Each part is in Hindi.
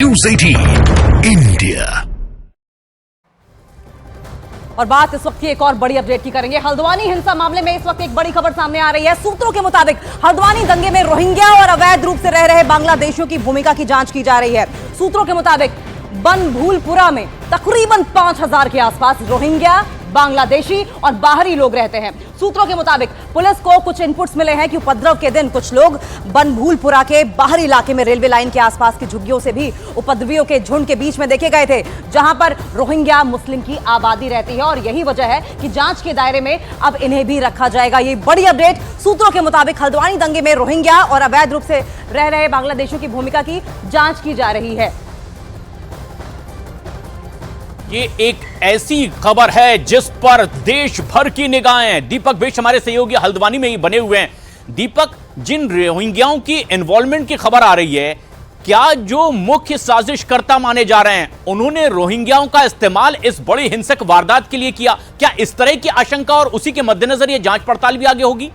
News 18 India. और बात इस वक्त की एक और बड़ी अपडेट की करेंगे। हल्द्वानी हिंसा मामले में इस वक्त एक बड़ी खबर सामने आ रही है। सूत्रों के मुताबिक हल्द्वानी दंगे में रोहिंग्या और अवैध रूप से रह रहे बांग्लादेशियों की भूमिका की जांच की जा रही है। सूत्रों के मुताबिक बनभूलपुरा में तकरीबन 5000 के आसपास रोहिंग्या, बांग्लादेशी और बाहरी लोग रहते हैं। सूत्रों के मुताबिक पुलिस को कुछ इनपुट्स मिले हैं कि उपद्रव के दिन कुछ लोग बनभूलपुरा के बाहरी इलाके में रेलवे लाइन के आसपास की झुग्गियों से भी उपद्रवियों के झुंड के बीच में देखे गए थे, जहां पर रोहिंग्या मुस्लिम की आबादी रहती है। और यही वजह है कि जांच के दायरे में अब इन्हें भी रखा जाएगा। ये बड़ी अपडेट सूत्रों के मुताबिक हल्द्वानी दंगे में रोहिंग्या और अवैध रूप से रह रहे बांग्लादेशियों की भूमिका की जांच की जा रही है। ये एक ऐसी खबर है जिस पर देश भर की निगाहें दीपक बिष्ट हमारे सहयोगी हल्द्वानी में ही बने हुए हैं। दीपक, जिन रोहिंग्याओं की इन्वॉल्वमेंट की खबर आ रही है, क्या जो मुख्य साजिशकर्ता माने जा रहे हैं उन्होंने रोहिंग्याओं का इस्तेमाल इस बड़ी हिंसक वारदात के लिए किया? क्या इस तरह की आशंका और उसी के मद्देनजर यह जांच पड़ताल भी आगे होगी?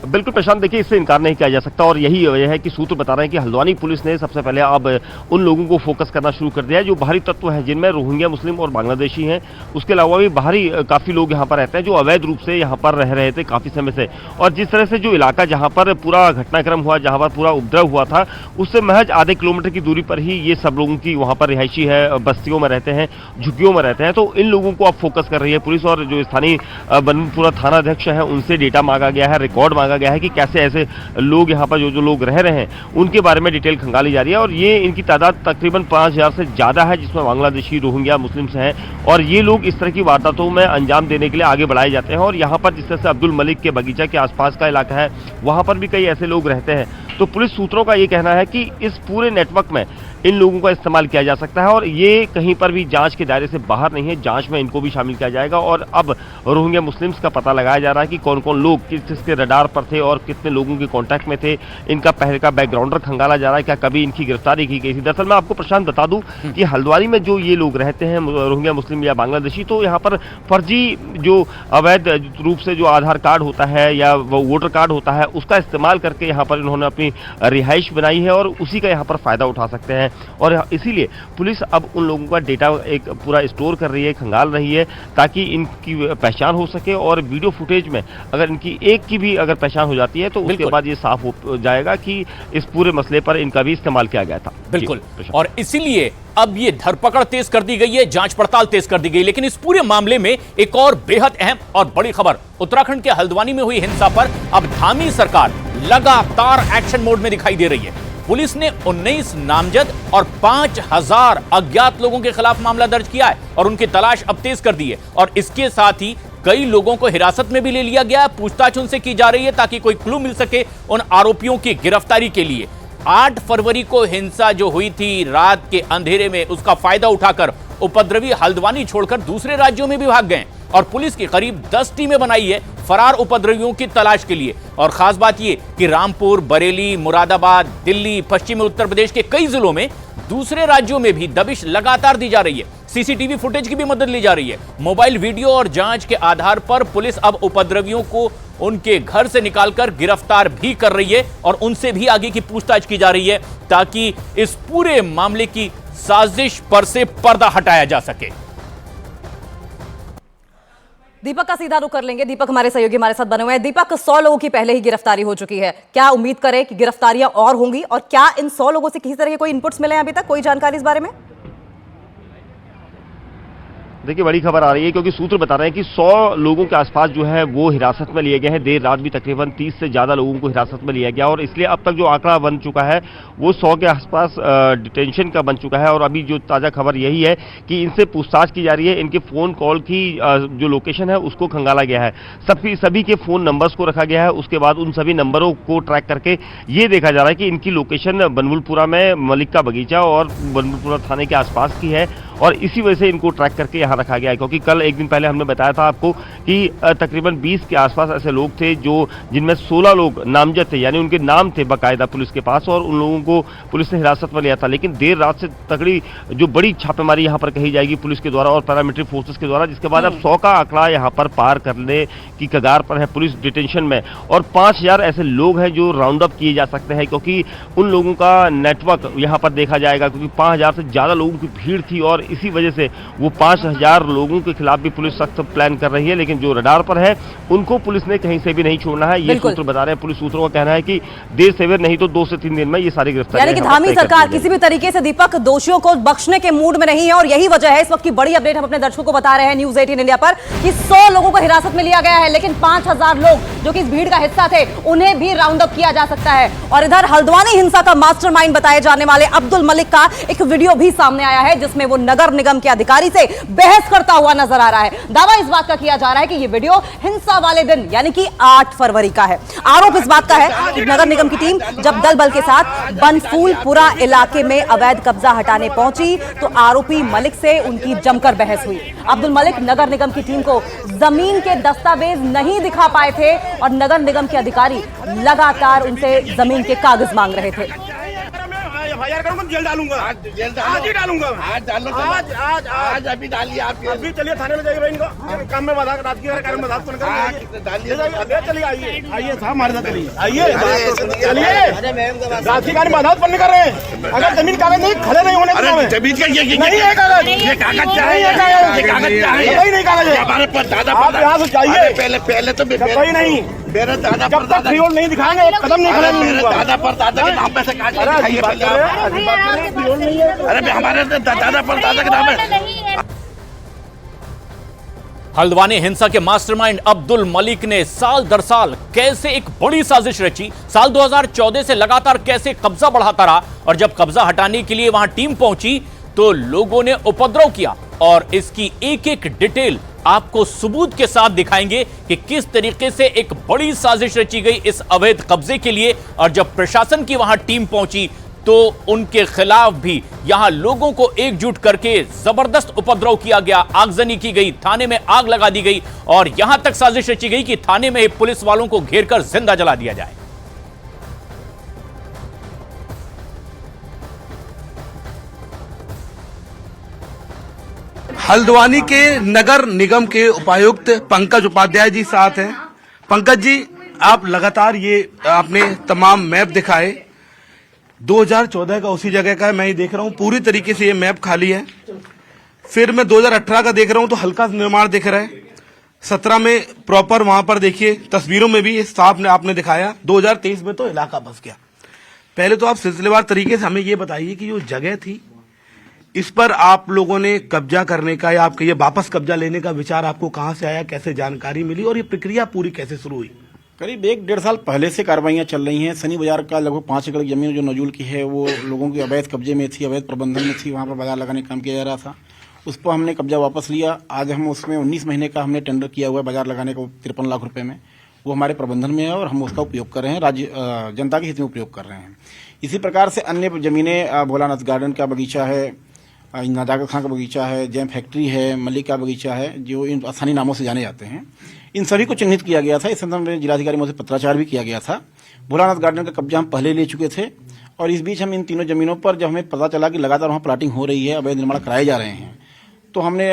बिल्कुल प्रशांत, देखिए इससे इनकार नहीं किया जा सकता और यही वजह है कि सूत्र बता रहे हैं कि हल्द्वानी पुलिस ने सबसे पहले अब उन लोगों को फोकस करना शुरू कर दिया है जो बाहरी तत्व हैं, जिनमें रोहिंग्या मुस्लिम और बांग्लादेशी हैं। उसके अलावा भी बाहरी काफ़ी लोग यहाँ पर रहते हैं जो अवैध रूप से यहाँ पर रह रहे थे काफ़ी समय से। और जिस तरह से जो इलाका जहाँ पर पूरा घटनाक्रम हुआ, जहाँ पर पूरा उपद्रव हुआ था, उससे महज आधे किलोमीटर की दूरी पर ही ये सब लोगों की वहाँ पर रिहायशी है, बस्तियों में रहते हैं, झुग्गियों में रहते हैं। तो इन लोगों को अब फोकस कर रही है पुलिस और जो स्थानीय बनभूलपुरा थाना अध्यक्ष हैं उनसे डेटा मांगा गया है, रिकॉर्ड मांगा गया है कि कैसे ऐसे लोग यहाँ पर जो लोग रह रहे हैं उनके बारे में डिटेल खंगाली जा रही है। और ये इनकी तादाद तकरीबन 5000 से ज़्यादा है, जिसमें बांग्लादेशी, रोहिंग्या, मुस्लिम हैं। और ये लोग इस तरह की वारदातों में अंजाम देने के लिए आगे बढ़ाए जाते हैं। और यहाँ पर जिस तरह से अब्दुल मलिक के बगीचा के आसपास का इलाका है, वहाँ पर भी कई ऐसे लोग रहते हैं। तो पुलिस सूत्रों का ये कहना है कि इस पूरे नेटवर्क में इन लोगों का इस्तेमाल किया जा सकता है और ये कहीं पर भी जांच के दायरे से बाहर नहीं है। जांच में इनको भी शामिल किया जाएगा और अब रोहिंग्या मुस्लिम्स का पता लगाया जा रहा है कि कौन कौन लोग किस किसके रडार पर थे और कितने लोगों के कांटेक्ट में थे। इनका पहले का बैकग्राउंडर खंगाला जा रहा है, क्या कभी इनकी गिरफ्तारी की गई थी। दरअसल मैं आपको प्रशांत बता दूं कि हल्द्वानी में जो ये लोग रहते हैं रोहिंग्या मुस्लिम या बांग्लादेशी, तो यहाँ पर फर्जी जो अवैध रूप से जो आधार कार्ड होता है या वोटर कार्ड होता है उसका इस्तेमाल करके यहाँ पर इन्होंने अपनी रिहाइश बनाई है और उसी का यहाँ पर फायदा उठा सकते हैं। और इसीलिए पुलिस अब उन लोगों का डेटा एक पूरा स्टोर कर रही है, खंगाल रही है, ताकि इनकी पहचान हो सके। और वीडियो फुटेज में अगर इनकी एक की भी अगर पहचान हो जाती है तो उसके बाद ये साफ हो जाएगा कि इस पूरे मसले पर इनका भी इस्तेमाल किया गया था। बिल्कुल, और इसीलिए अब ये धरपकड़ तेज कर दी गई है, जांच पड़ताल तेज कर दी गई। लेकिन इस पूरे मामले में एक और बेहद अहम और बड़ी खबर, उत्तराखंड के हल्द्वानी में हुई हिंसा पर अब धामी सरकार लगातार एक्शन मोड में दिखाई दे रही है। पुलिस ने 19 नामजद और 5000 अज्ञात लोगों के खिलाफ मामला दर्ज किया है और उनकी तलाश अब तेज कर दी है। और इसके साथ ही कई लोगों को हिरासत में भी ले लिया गया है, पूछताछ उनसे की जा रही है ताकि कोई क्लू मिल सके उन आरोपियों की गिरफ्तारी के लिए। 8 फरवरी को हिंसा जो हुई थी रात के अंधेरे में, उसका फायदा उठाकर उपद्रवी हल्द्वानी छोड़कर दूसरे राज्यों में भी भाग गए और पुलिस की करीब 10 टीमें बनाई है फरार उपद्रवियों की तलाश के लिए। और खास बात यह कि रामपुर, बरेली, मुरादाबाद, दिल्ली, पश्चिमी उत्तर प्रदेश के कई जिलों में दूसरे राज्यों में भी दबिश लगातार दी जा रही है। सीसीटीवी फुटेज की भी मदद ली जा रही है। मोबाइल वीडियो और जांच के आधार पर पुलिस अब उपद्रवियों को उनके घर से निकालकर गिरफ्तार भी कर रही है और उनसे भी आगे की पूछताछ की जा रही है ताकि इस पूरे मामले की साजिश पर से पर्दा हटाया जा सके। दीपक का सीधा रुख कर लेंगे। दीपक हमारे सहयोगी हमारे साथ बने हुए हैं। दीपक, 100 लोगों की पहले ही गिरफ्तारी हो चुकी है, क्या उम्मीद करें कि गिरफ्तारियां और होंगी? और क्या इन 100 लोगों से किसी तरह के कोई इनपुट्स मिले हैं अभी तक, कोई जानकारी इस बारे में? देखिए बड़ी खबर आ रही है क्योंकि सूत्र बता रहे हैं कि 100 लोगों के आसपास जो है वो हिरासत में लिए गए हैं। देर रात भी तकरीबन 30 से ज़्यादा लोगों को हिरासत में लिया गया और इसलिए अब तक जो आंकड़ा बन चुका है वो 100 के आसपास डिटेंशन का बन चुका है। और अभी जो ताज़ा खबर यही है कि इनसे पूछताछ की जा रही है, इनके फ़ोन कॉल की जो लोकेशन है उसको खंगाला गया है, सभी के फ़ोन नंबर्स को रखा गया है। उसके बाद उन सभी नंबरों को ट्रैक करके ये देखा जा रहा है कि इनकी लोकेशन बनभूलपुरा में मलिक का बगीचा और बनभूलपुरा थाने के आसपास की है और इसी वजह से इनको ट्रैक करके यहाँ रखा गया है। क्योंकि कल एक दिन पहले हमने बताया था आपको कि तकरीबन 20 के आसपास ऐसे लोग थे जिनमें 16 लोग नामजद थे, यानी उनके नाम थे बाकायदा पुलिस के पास, और उन लोगों को पुलिस ने हिरासत में लिया था। लेकिन देर रात से तगड़ी जो बड़ी छापेमारी यहाँ पर कही जाएगी पुलिस के द्वारा और पैरामिलिट्री फोर्सेस के द्वारा, जिसके बाद अब 100 का आंकड़ा यहाँ पर पार करने की कगार पर है पुलिस डिटेंशन में, और 5000 ऐसे लोग हैं जो राउंड अप किए जा सकते हैं, क्योंकि उन लोगों का नेटवर्क यहाँ पर देखा जाएगा, क्योंकि 5000 से ज्यादा लोगों की भीड़ थी और इसी वजह से वो 5000 लोगों के खिलाफ भी पुलिस सख्त प्लान कर रही है। लेकिन जो रडार पर है उनको पुलिस ने कहीं से भी नहीं छोड़ना है, ये सूत्र बता रहे हैं। पुलिस सूत्रों का कहना है कि देर सवेर नहीं तो 2 से 3 दिन में ये सारी गिरफ्तारियां, यानी कि धामी सरकार किसी भी तरीके से दीपक दोषियों को बख्शने के मूड में नहीं है, और यही वजह है इस वक्त की बड़ी अपडेट हम अपने दर्शकों को बता रहे हैं न्यूज 18 इंडिया पर कि 100 लोगों को हिरासत में लिया गया है, लेकिन 5000 लोग जो कि इस भीड़ का हिस्सा थे उन्हें भी राउंड अप किया जा सकता है। और इधर हल्द्वानी हिंसा का मास्टरमाइंड बताए जाने वाले अब्दुल मलिक का एक वीडियो भी सामने आया है, जिसमें वो नगर निगम के अधिकारी से बहस करता हुआ नजर आ रहा है। दावा इस बात का किया जा रहा है कि ये वीडियो हिंसा वाले दिन यानी कि 8 फरवरी का है। आरोप इस बात का है कि नगर निगम की टीम जब दल बल के साथ बनफूलपुरा इलाके में अवैध कब्जा हटाने पहुंची तो आरोपी मलिक से उनकी जमकर बहस हुई। अब्दुल मलिक नगर निगम की टीम को जमीन के दस्तावेज नहीं दिखा पाए थे और नगर निगम के अधिकारी लगातार उनसे जमीन के कागज मांग रहे थे। जेल डालूंगा, आज ही डालूंगा, आज अभी डालिए आप, अभी चलिए थाने में जाइए, इनको काम में बाधा रात की कार्य में बाधा चलिए, आइए साहब हमारे साथ चलिए, आइए रात की कार्य में बाधा उत्पन्न कर रहे हैं। अगर जमीन कागज नहीं खड़े नहीं होने जमीन का नहीं है कागज, ये कागज चाहिए, नहीं कागज है हमारे पास दादा, आप यहाँ से जाइए, पहले तो नहीं मेरे दादा जब तक फ्री होल्ड नहीं दिखाएंगे एक कदम नहीं खड़े, मेरे दादा पर दादा के नाम पे से कागज दिखाइए पहले। अरे हमारे दादा पर दादा के नाम है। हल्द्वानी हिंसा के मास्टरमाइंड अब्दुल मलिक ने साल दर साल कैसे एक बड़ी साजिश रची, साल 2014 से लगातार कैसे कब्जा बढ़ाता रहा, और जब कब्जा हटाने के लिए वहां टीम पहुंची तो लोगों ने उपद्रव किया, और इसकी एक एक डिटेल आपको सबूत के साथ दिखाएंगे कि किस तरीके से एक बड़ी साजिश रची गई इस अवैध कब्जे के लिए। और जब प्रशासन की वहां टीम पहुंची तो उनके खिलाफ भी यहां लोगों को एकजुट करके जबरदस्त उपद्रव किया गया, आगजनी की गई, थाने में आग लगा दी गई, और यहां तक साजिश रची गई कि थाने में पुलिस वालों को घेरकर जिंदा जला दिया जाए। हल्द्वानी के नगर निगम के उपायुक्त पंकज उपाध्याय जी साथ हैं। पंकज जी, आप लगातार ये आपने तमाम मैप दिखाए, 2014 का उसी जगह का है, मैं ये देख रहा हूँ पूरी तरीके से ये मैप खाली है। फिर मैं 2018 का देख रहा हूँ तो हल्का निर्माण दिख रहा है। 17 में प्रॉपर वहां पर देखिए तस्वीरों में भी साफ ने आपने दिखाया। 2023 में तो इलाका बस गया। पहले तो आप सिलसिलेवार तरीके से हमें ये बताइए कि जो जगह थी इस पर आप लोगों ने कब्जा करने का या आपके ये वापस कब्जा लेने का विचार आपको कहां से आया, कैसे जानकारी मिली और ये प्रक्रिया पूरी कैसे शुरू हुई? करीब 1-1.5 साल पहले से कार्रवाइयां चल रही हैं। सनी बाजार का लगभग 5 एकड़ जमीन जो नजूल की है वो लोगों के अवैध कब्जे में थी, अवैध प्रबंधन में थी, वहां पर बाजार लगाने का काम किया जा रहा था। उस पर हमने कब्जा वापस लिया। आज हम उसमें 19 महीने का हमने टेंडर किया हुआ है बाजार लगाने को 53 लाख रुपए में, वो हमारे प्रबंधन में है और हम उसका उपयोग कर रहे हैं, राज्य जनता के हित में उपयोग कर रहे हैं। इसी प्रकार से अन्य जमीनें, भोलानाथ गार्डन का बगीचा है, नजाकत खां का बगीचा है, जैम फैक्ट्री है, मलिक का बगीचा है, जो इन स्थानीय नामों से जाने जाते हैं, इन सभी को चिन्हित किया गया था। इस संदर्भ में जिलाधिकारी महोदय से पत्राचार भी किया गया था। भोलानाथ गार्डन का कब्जा हम पहले ले चुके थे और इस बीच हम इन तीनों जमीनों पर जब हमें पता चला कि लगातार वहाँ प्लाटिंग हो रही है, अवैध निर्माण कराए जा रहे हैं, तो हमने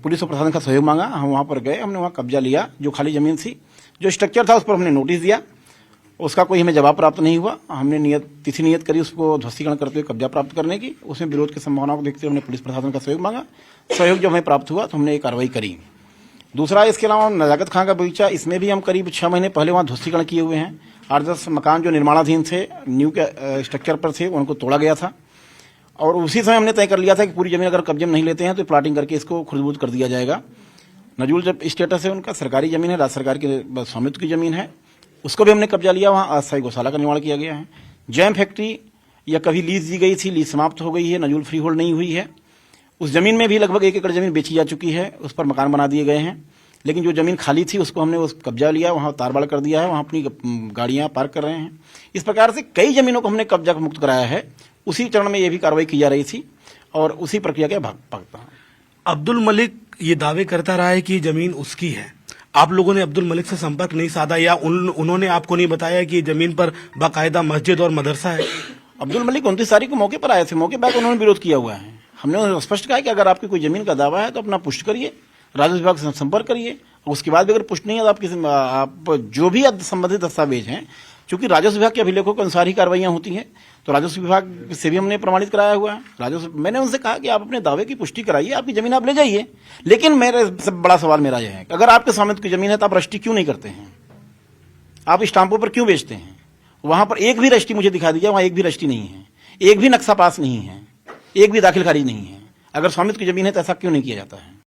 पुलिस और प्रशासन का सहयोग मांगा। हम वहाँ पर गए, हमने वहाँ कब्जा लिया। जो खाली जमीन थी, जो स्ट्रक्चर था, उस पर हमने नोटिस दिया, उसका कोई हमें जवाब प्राप्त नहीं हुआ। हमने तिथि नियत करी उसको ध्वस्तीकरण करते हुए कब्जा प्राप्त करने की। उसमें विरोध की संभावना को देखते हुए हमने पुलिस प्रशासन का सहयोग मांगा। सहयोग जब हमें प्राप्त हुआ तो हमने ये कार्रवाई करी। दूसरा, इसके अलावा नजाकत खां का बगीचा, इसमें भी हम करीब 6 महीने पहले वहाँ ध्वस्तीकरण किए हुए हैं। 8-10 मकान जो निर्माणाधीन थे, न्यू के स्ट्रक्चर पर थे, उनको तोड़ा गया था और उसी समय हमने तय कर लिया था कि पूरी जमीन अगर कब्जे में नहीं लेते हैं तो प्लाटिंग करके इसको खुर्दबुर्द कर दिया जाएगा। नजूल जब स्टेटस है उनका, सरकारी जमीन है, राज्य सरकार की स्वामित्व की जमीन है, उसको भी हमने कब्जा लिया। वहाँ अस्थायी गौशाला का निर्माण किया गया है। जैम फैक्ट्री या कभी लीज दी गई थी, लीज समाप्त हो गई है, नजूल फ्री होल्ड नहीं हुई है। उस जमीन में भी लगभग 1 एकड़ जमीन बेची जा चुकी है, उस पर मकान बना दिए गए हैं। लेकिन जो जमीन खाली थी उसको हमने उस कब्जा लिया, वहाँ तारबाड़ कर दिया है, वहाँ अपनी गाड़ियाँ पार्क कर रहे हैं। इस प्रकार से कई जमीनों को हमने कब्जा मुक्त कराया है। उसी चरण में ये भी कार्रवाई की जा रही थी। और उसी प्रक्रिया के भाग भगता हूँ। अब्दुल मलिक ये दावे करता रहा है कि जमीन उसकी है। आप लोगों ने अब्दुल मलिक से संपर्क नहीं साधा या उन्होंने आपको नहीं बताया कि जमीन पर बाकायदा मस्जिद और मदरसा है? अब्दुल मलिक 29 तारीख को मौके पर आए थे, मौके पर उन्होंने विरोध किया हुआ है। हमने उन्हें स्पष्ट कहा कि अगर आपकी कोई जमीन का दावा है तो अपना पुष्ट करिए, राजस्व विभाग से संपर्क करिए, उसके बाद भी अगर पुष्ट नहीं है तो आप जो भी संबंधित दस्तावेज हैं, क्योंकि राजस्व विभाग के अभिलेखों के अनुसार ही कार्रवाइयां होती हैं, तो राजस्व विभाग से भी हमने प्रमाणित कराया हुआ है। मैंने उनसे कहा कि आप अपने दावे की पुष्टि कराइए, आपकी जमीन आप ले जाइए। लेकिन मेरे सब बड़ा सवाल मेरा यह है, अगर आपके सामने की जमीन है तो आप रजिस्ट्री क्यों नहीं करते हैं? आप स्टाम्पों पर क्यों बेचते हैं? वहां पर एक भी रजिस्ट्री मुझे दिखा दीजिए, वहां एक भी रजिस्ट्री नहीं है, एक भी नक्शा पास नहीं है, एक भी दाखिल खारिज नहीं है। अगर स्वामित्व की जमीन है तो ऐसा क्यों नहीं किया जाता है?